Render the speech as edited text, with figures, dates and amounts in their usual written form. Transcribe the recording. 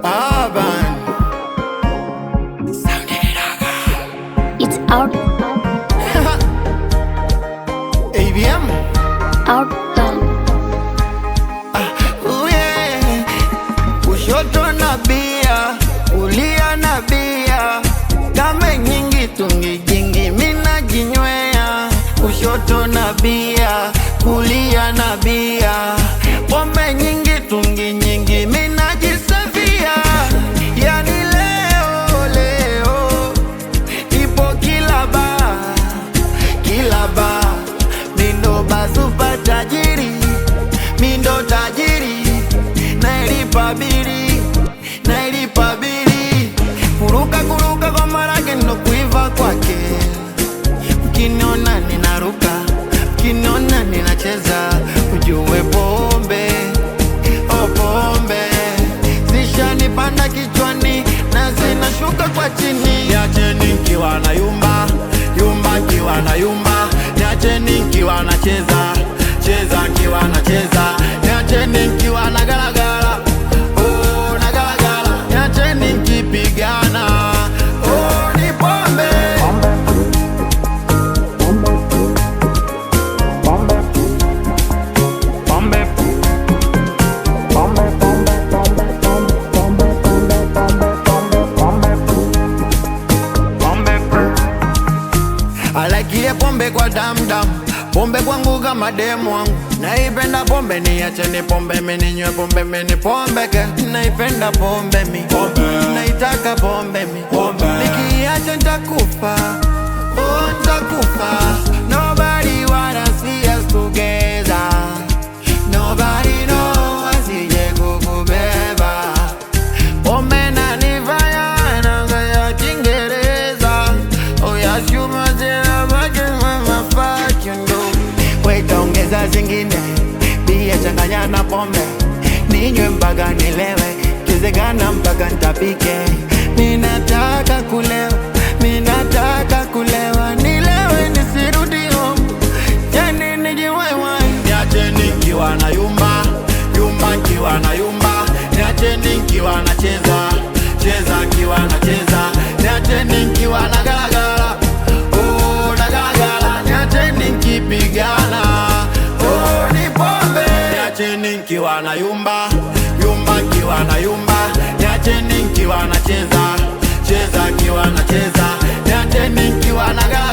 Urban. It's out. ABM. Outbound. Yeah. Kushoto na bia, kulia na bia, kame nyingi tungi jingi mina jinywea. Kushoto na bia, kulia na bia, pombe nyingi tungi nyingi mina jisafia. Yani leo ipo kila ba mindo basupa tajiri, mindo tajiri, nailipa bili, kuruka kwa marage ndo kuiva kwake. Ukiniona ninaruka, ukiniona ninacheza, ujue pombe, oh pombe zishanipanda kichwani na zinashuka kwa chini. Niacheni nikiwa na yumba kiwa na yumba, niacheni nikiwa na cheza kiwa na cheza, niacheni nikiwa na galagala, oh na galagala, niacheni nikipigana, oh ni pombe. Alakie pombe kwa damdam, pombe kwangu kama demu wangu. Naipenda pombe, niacheni pombe mininywe pombe mini pombeke. Naipenda pombe mi, naitaka pombe mi, nikiacha nitakufa, oh nitakufa. Nobody wanna see us together, nobody knows asije kukubeba. Pombe nanifanya naongea Kiingereza, oh yashuma ongeza zingine pia changanya na pombe, ninywe mpaka nilewe, kizegana mpaka ntapike. Minataka kulewa, nilewe nisirudi home, yani nijiwewe. Niacheni nikiwa na yumba nikiwa na yumba, niacheni nikiwa na cheza kiwa na cheza, niacheni nikiwa na galagala, oh na galagala, niacheni nikipigana, oh ni pombe. Niacheni nikiwa na yumba kiwa na yumba, niacheni nikiwa na cheza kiwa na cheza, niacheni nikiwa na galagala.